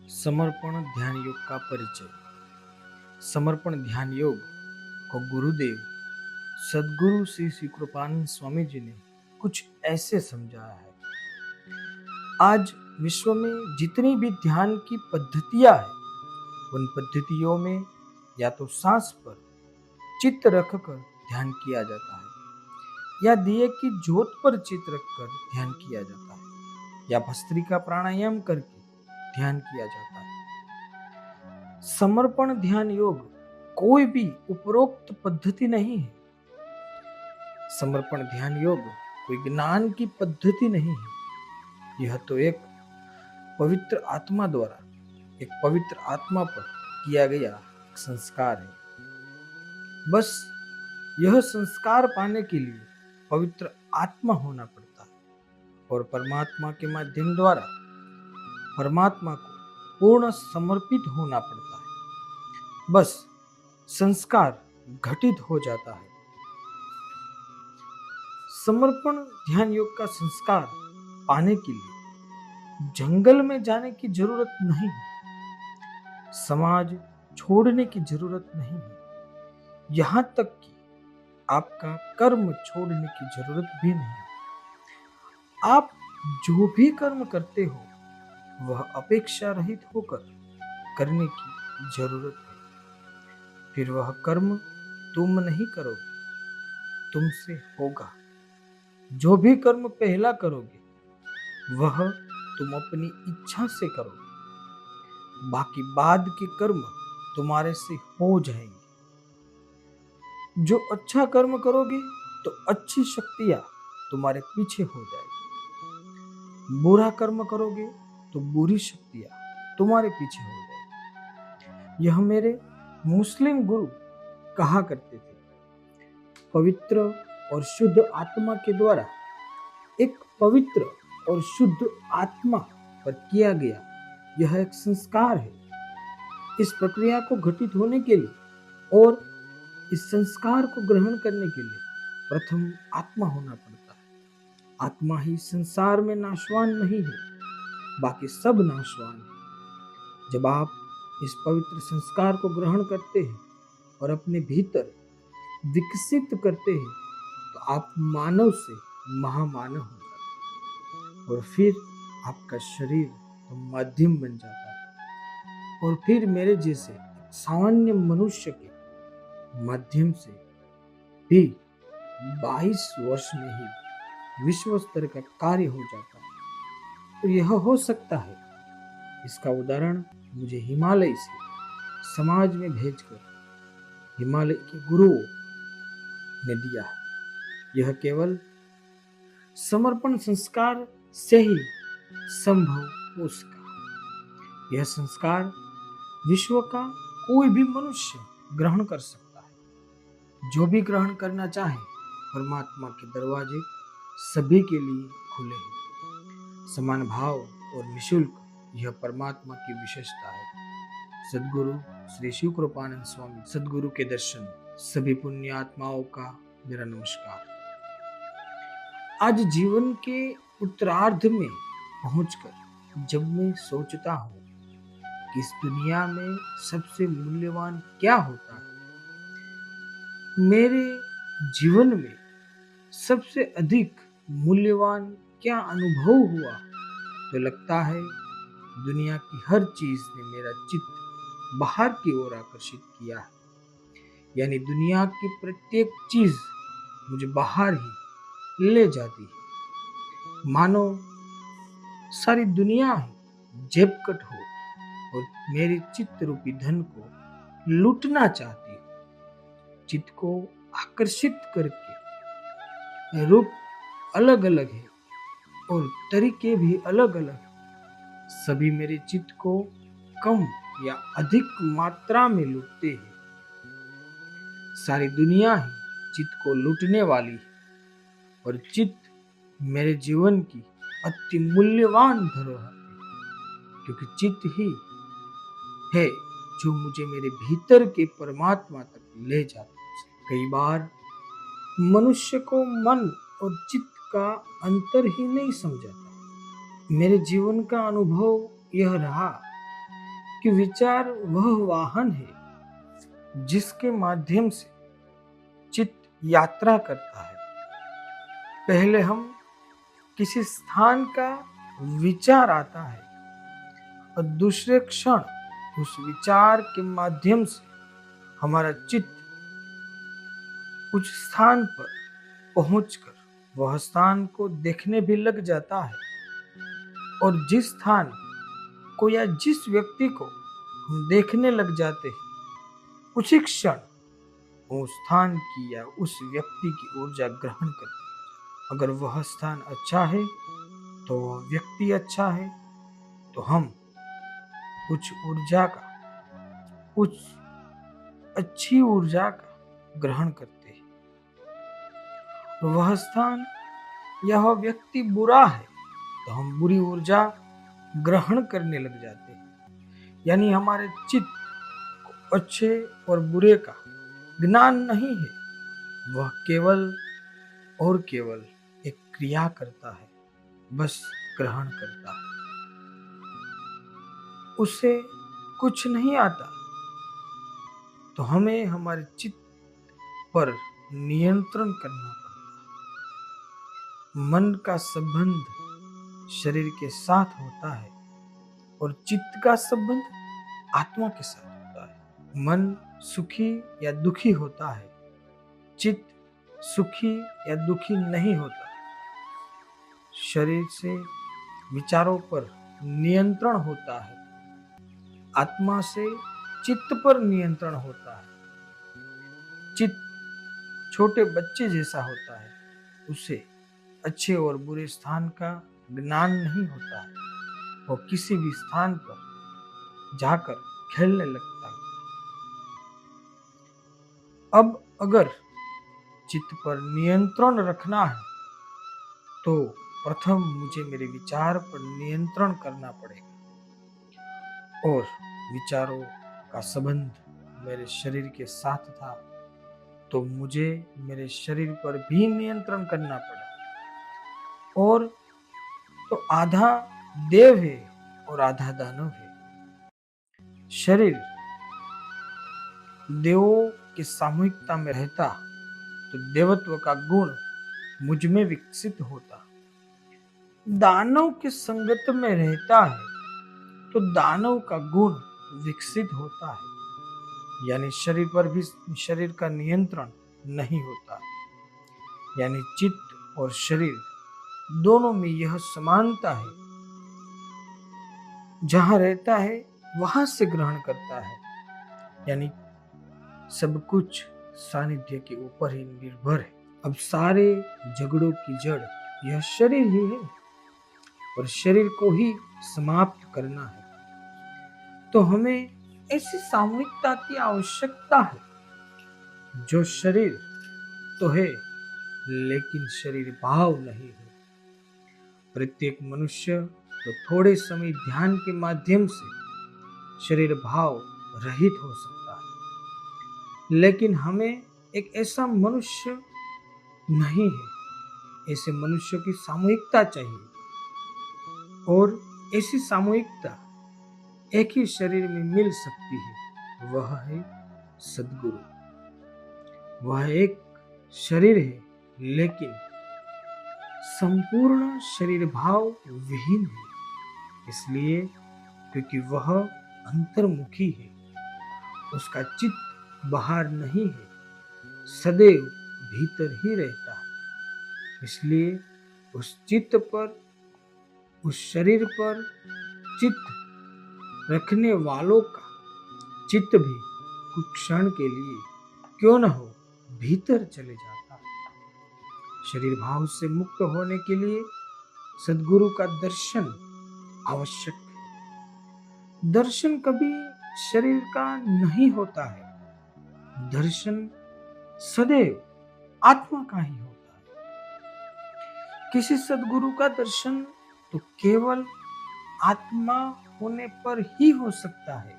समर्पण ध्यान योग का परिचय। समर्पण ध्यान योग को गुरुदेव सदगुरु श्री श्री कृपानंद स्वामी जी ने कुछ ऐसे समझाया है। आज विश्व में जितनी भी ध्यान की पद्धतियां हैं, उन पद्धतियों में या तो सांस पर चित्त रखकर ध्यान किया जाता है, या दिए की ज्योत पर चित्त रखकर ध्यान किया जाता है, या भस्त्रिका प्राणायाम करके ध्यान किया जाता है। समर्पण ध्यान योग कोई भी उपरोक्त पद्धति नहीं है। समर्पण ध्यान योग कोई ज्ञान की पद्धति नहीं है। यह तो एक पवित्र आत्मा द्वारा एक पवित्र आत्मा पर किया गया एक संस्कार है। बस यह संस्कार पाने के लिए पवित्र आत्मा होना पड़ता है और परमात्मा के माध्यम द्वारा परमात्मा को पूर्ण समर्पित होना पड़ता है। बस संस्कार घटित हो जाता है। समर्पण ध्यान योग का संस्कार पाने के लिए जंगल में जाने की जरूरत नहीं है, समाज छोड़ने की जरूरत नहीं है, यहां तक कि आपका कर्म छोड़ने की जरूरत भी नहीं है। आप जो भी कर्म करते हो वह अपेक्षा रहित होकर करने की जरूरत है। फिर वह कर्म तुम नहीं करोगे, तुमसे होगा। जो भी कर्म पहला करोगे वह तुम अपनी इच्छा से करोगे, बाकी बाद के कर्म तुम्हारे से हो जाएंगे। जो अच्छा कर्म करोगे तो अच्छी शक्तियां तुम्हारे पीछे हो जाएगी, बुरा कर्म करोगे तो बुरी शक्तियां तुम्हारे पीछे हो जाएगी। यह मेरे मुस्लिम गुरु कहा करते थे। पवित्र और शुद्ध आत्मा के द्वारा एक पवित्र और शुद्ध आत्मा पर किया गया यह एक संस्कार है। इस प्रक्रिया को घटित होने के लिए और इस संस्कार को ग्रहण करने के लिए प्रथम आत्मा होना पड़ता है। आत्मा ही संसार में नाशवान नहीं है, बाकी सब नाशवान है। जब आप इस पवित्र संस्कार को ग्रहण करते हैं और अपने भीतर विकसित करते हैं तो आप मानव से महामानव हो जाते हैं, और फिर आपका शरीर तो माध्यम बन जाता है, और फिर मेरे जैसे सामान्य मनुष्य के माध्यम से भी 22 वर्ष में ही विश्व स्तर का कार्य हो जाता है। तो यह हो सकता है। इसका उदाहरण मुझे हिमालय से समाज में भेजकर हिमालय के गुरुओं ने दिया है। यह केवल समर्पण संस्कार से ही संभव हो सका। यह संस्कार विश्व का कोई भी मनुष्य ग्रहण कर सकता है। जो भी ग्रहण करना चाहे, परमात्मा के दरवाजे सभी के लिए खुले हैं। समान भाव और निःशुल्क यह परमात्मा की विशेषता है। सदगुरु श्री शिव कृपानंद स्वामी सदगुरु के दर्शन सभी पुण्य आत्माओं का मेरा नमस्कार। आज जीवन के उत्तरार्ध में पहुंचकर जब मैं सोचता हूँ कि इस दुनिया में सबसे मूल्यवान क्या होता है, मेरे जीवन में सबसे अधिक मूल्यवान क्या अनुभव हुआ, तो लगता है दुनिया की हर चीज ने मेरा चित्त बाहर की ओर आकर्षित किया है। यानी दुनिया की प्रत्येक चीज मुझे बाहर ही ले जाती है, मानो सारी दुनिया ही जेबकट हो और मेरे चित्त रूपी धन को लूटना चाहती हो। चित्त को आकर्षित करके रूप अलग अलग है और तरीके भी अलग अलग, सभी मेरे चित्त को कम या अधिक मात्रा में लूटते हैं। सारी दुनिया ही चित्त को लूटने वाली है और चित्त मेरे जीवन की अति मूल्यवान धरोहर है, क्योंकि चित्त ही है जो मुझे मेरे भीतर के परमात्मा तक ले जाता है। कई बार मनुष्य को मन और चित्त का अंतर ही नहीं समझाता। मेरे जीवन का अनुभव यह रहा कि विचार वह वाहन है जिसके माध्यम से चित्त यात्रा करता है। पहले हम किसी स्थान का विचार आता है और दूसरे क्षण उस विचार के माध्यम से हमारा चित्त कुछ स्थान पर पहुंचकर वह स्थान को देखने भी लग जाता है, और जिस स्थान को या जिस व्यक्ति को हम देखने लग जाते हैं उसी क्षण उस स्थान की या उस व्यक्ति की ऊर्जा ग्रहण करते हैं। अगर वह स्थान अच्छा है तो वह व्यक्ति अच्छा है, तो हम कुछ ऊर्जा का, कुछ अच्छी ऊर्जा का ग्रहण करते हैं। वह स्थान या वह व्यक्ति बुरा है तो हम बुरी ऊर्जा ग्रहण करने लग जाते हैं। यानी हमारे चित्त को अच्छे और बुरे का ज्ञान नहीं है, वह केवल और केवल एक क्रिया करता है, बस ग्रहण करता है, उसे कुछ नहीं आता। तो हमें हमारे चित्त पर नियंत्रण करना पड़ता है। मन का संबंध शरीर के साथ होता है और चित्त का संबंध आत्मा के साथ होता है। मन सुखी या दुखी होता है, चित्त सुखी या दुखी नहीं होता। शरीर से विचारों पर नियंत्रण होता है, आत्मा से चित्त पर नियंत्रण होता है। चित्त छोटे बच्चे जैसा होता है, उसे अच्छे और बुरे स्थान का ज्ञान नहीं होता है, वो किसी भी स्थान पर जाकर खेलने लगता है। अब अगर चित्त पर नियंत्रण रखना है तो प्रथम मुझे मेरे विचार पर नियंत्रण करना पड़ेगा, और विचारों का संबंध मेरे शरीर के साथ था तो मुझे मेरे शरीर पर भी नियंत्रण करना पड़ा। और तो आधा देव है और आधा दानव है। शरीर देवों की सामूहिकता में रहता तो देवत्व का गुण मुझ में विकसित होता। दानव की संगत में रहता है तो दानव का गुण विकसित होता है। यानी शरीर पर भी शरीर का नियंत्रण नहीं होता। यानी चित्त और शरीर दोनों में यह समानता है, जहां रहता है वहां से ग्रहण करता है। यानी सब कुछ सानिध्य के ऊपर ही निर्भर है। अब सारे झगड़ों की जड़ यह शरीर ही है और शरीर को ही समाप्त करना है। तो हमें ऐसी सामूहिकता की आवश्यकता है जो शरीर तो है लेकिन शरीर भाव नहीं है। प्रत्येक मनुष्य तो थोड़े समय ध्यान के माध्यम से शरीर भाव रहित हो सकता है, लेकिन हमें एक ऐसा मनुष्य नहीं है। ऐसे मनुष्य की सामूहिकता चाहिए, और ऐसी सामूहिकता एक ही शरीर में मिल सकती है, वह है सद्गुरु। वह एक शरीर है लेकिन संपूर्ण शरीर भाव विहीन है, इसलिए क्योंकि वह अंतर्मुखी है, उसका चित्त बाहर नहीं है, सदैव भीतर ही रहता है। इसलिए उस चित्त पर, उस शरीर पर चित्त रखने वालों का चित्त भी कुछ क्षण के लिए क्यों न हो भीतर चले जाता है। शरीर भाव से मुक्त होने के लिए सद्गुरु का दर्शन आवश्यक है। दर्शन कभी शरीर का नहीं होता है, दर्शन सदैव आत्मा का ही होता है। किसी सद्गुरु का दर्शन तो केवल आत्मा होने पर ही हो सकता है।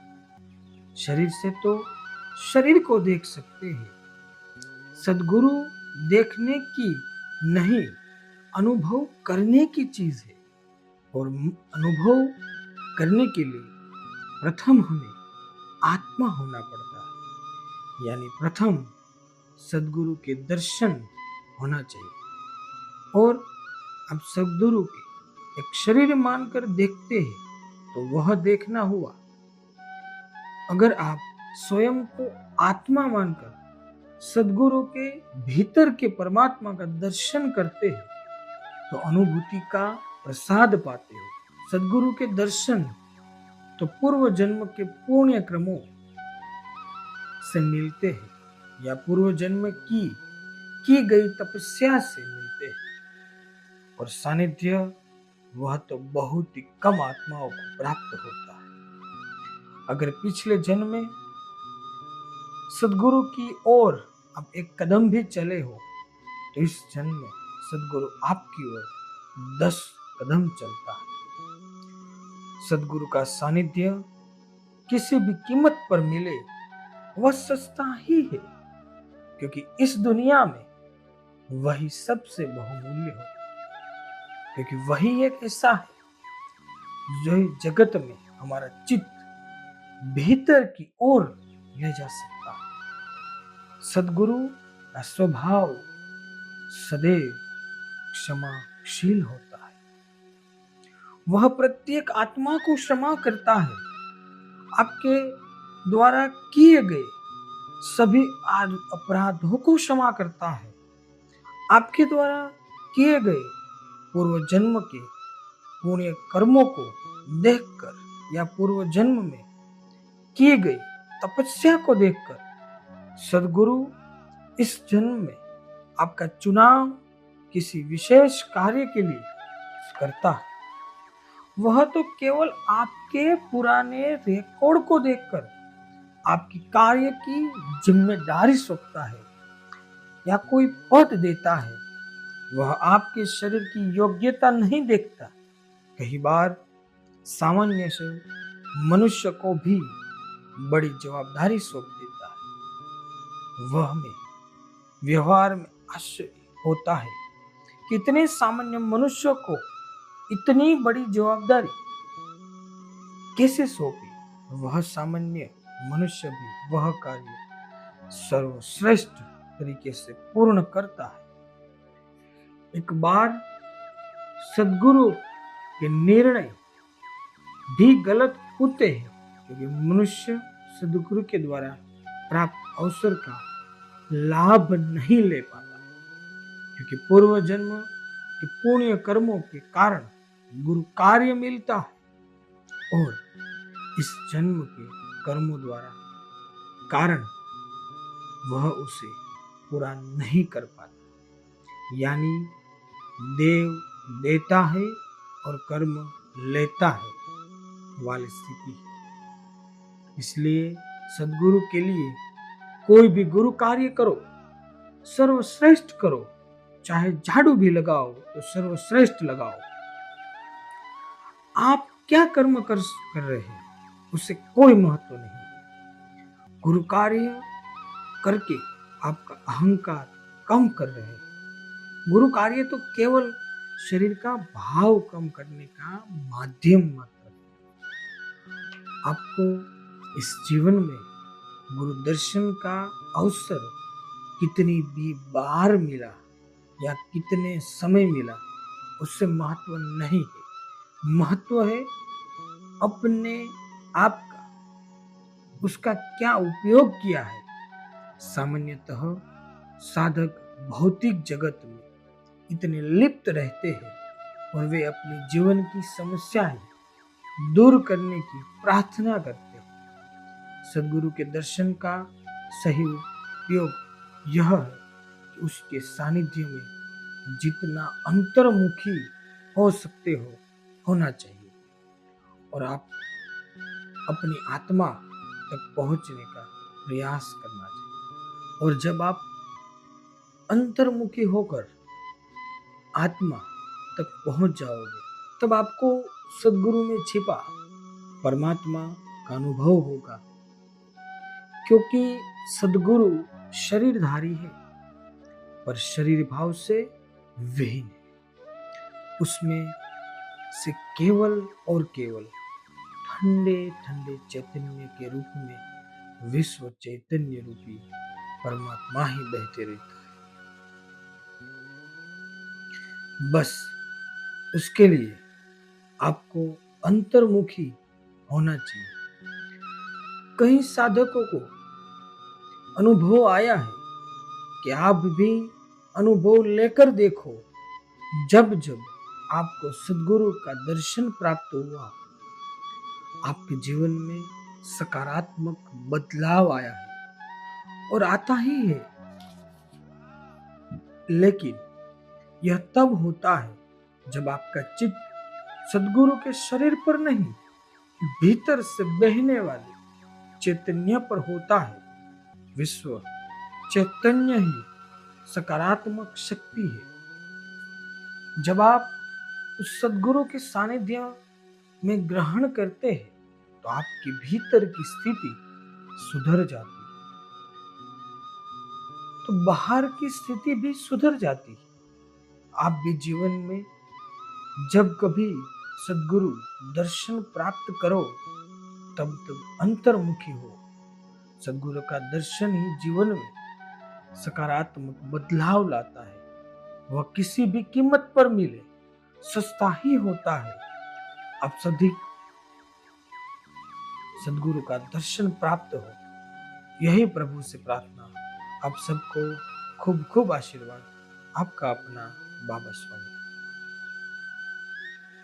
शरीर से तो शरीर को देख सकते हैं। सद्गुरु देखने की नहीं, अनुभव करने की चीज है, और अनुभव करने के लिए प्रथम हमें आत्मा होना पड़ता है, यानी प्रथम सदगुरु के दर्शन होना चाहिए। और अब सदगुरु के एक शरीर मानकर देखते हैं तो वह देखना हुआ। अगर आप स्वयं को आत्मा मानकर सदगुरु के भीतर के परमात्मा का दर्शन करते हो तो अनुभूति का प्रसाद पाते हो। सदगुरु के दर्शन तो पूर्व जन्म के पुण्य क्रमों से मिलते हैं या पूर्व जन्म की गई तपस्या से मिलते हैं। और सानिध्य वह तो बहुत ही कम आत्माओं को प्राप्त होता है। अगर पिछले जन्म में सदगुरु की ओर आप एक कदम भी चले हो तो इस जन्म में सदगुरु आपकी ओर 10 कदम चलता है। सदगुरु का सानिध्य किसी भी कीमत पर मिले वह सस्ता ही है, क्योंकि इस दुनिया में वही सबसे बहुमूल्य हो, क्योंकि वही एक ऐसा है जो जगत में हमारा चित्त भीतर की ओर ले जा सकता है। सदगुरु का स्वभाव सदैव क्षमाशील होता है। वह प्रत्येक आत्मा को क्षमा करता है। आपके द्वारा किए गए सभी अपराधों को क्षमा करता है। आपके द्वारा किए गए पूर्व जन्म के पुण्य कर्मों को देखकर या पूर्व जन्म में की गई तपस्या को देखकर सदगुरु इस जन्म में आपका चुनाव किसी विशेष कार्य के लिए करता है। वह तो केवल आपके पुराने रिकॉर्ड को देखकर आपकी कार्य की जिम्मेदारी सौंपता है या कोई पद देता है। वह आपके शरीर की योग्यता नहीं देखता। कई बार सामान्य से मनुष्य को भी बड़ी जवाबदारी सौंप देता है। वह में व्यवहार में आश्चर्य होता है कि इतने सामान्य मनुष्य को इतनी बड़ी जवाबदारी कैसे सौंपी। वह सामान्य मनुष्य भी वह कार्य सर्वश्रेष्ठ तरीके से पूर्ण करता है। एक बार सदगुरु के निर्णय भी गलत होते हैं, क्योंकि मनुष्य सदगुरु के द्वारा प्राप्त अवसर का लाभ नहीं ले पाता, क्योंकि पूर्व जन्म के पुण्य कर्मों के कारण गुरु कार्य मिलता है और इस जन्म के कर्मों द्वारा कारण वह उसे पूरा नहीं कर पाता। यानी देव देता है और कर्म लेता है वाली स्थिति। इसलिए सदगुरु के लिए कोई भी गुरु कार्य करो, सर्वश्रेष्ठ करो। चाहे झाड़ू भी लगाओ तो सर्वश्रेष्ठ लगाओ। आप क्या कर्म कर रहे हैं उससे कोई महत्व नहीं। गुरु कार्य करके आपका अहंकार कम कर रहे हैं। गुरु कार्य तो केवल शरीर का भाव कम करने का माध्यम मात्र है। आपको इस जीवन में गुरु दर्शन का अवसर कितनी भी बार मिला या कितने समय मिला उससे महत्व नहीं है। महत्व है अपने आप का, उसका क्या उपयोग किया है। सामान्यतः साधक भौतिक जगत में इतने लिप्त रहते हैं और वे अपने जीवन की समस्याएं दूर करने की प्रार्थना करते हैं। सदगुरु के दर्शन का सही उपयोग यह है कि उसके सानिध्य में जितना अंतर्मुखी हो सकते हो होना चाहिए और आप अपनी आत्मा तक पहुंचने का प्रयास करना चाहिए। और जब आप अंतर्मुखी होकर आत्मा तक पहुंच जाओगे तब आपको सदगुरु में छिपा परमात्मा का अनुभव होगा, क्योंकि सदगुरु शरीरधारी है पर शरीर भाव से विहीन है। उसमें से केवल और केवल ठंडे ठंडे चैतन्य के रूप में विश्व चैतन्य रूपी परमात्मा ही बहते रहता है। बस उसके लिए आपको अंतर्मुखी होना चाहिए। कई साधकों को अनुभव आया है कि आप भी अनुभव लेकर देखो, जब जब आपको सद्गुरु का दर्शन प्राप्त हुआ, आपके जीवन में सकारात्मक बदलाव आया है और आता ही है। लेकिन यह तब होता है जब आपका चित्त सद्गुरु के शरीर पर नहीं, भीतर से बहने वाले चैतन्य पर होता है। विश्व चैतन्य ही सकारात्मक शक्ति है। जब आप उस सद्गुरु के सानिध्य में ग्रहण करते हैं तो आपकी भीतर की स्थिति सुधर जाती है, तो बाहर की स्थिति भी सुधर जाती है। आप भी जीवन में जब कभी सद्गुरु दर्शन प्राप्त करो तब अंतर्मुखी हो। सद्गुरु का दर्शन ही जीवन में सकारात्मक बदलाव लाता है। वह किसी भी कीमत पर मिले, सस्ता ही होता है। आप सभी सद्गुरु का दर्शन प्राप्त हो, यही प्रभु से प्रार्थना। आप सबको खूब खूब आशीर्वाद। आपका अपना बाबा स्वामी।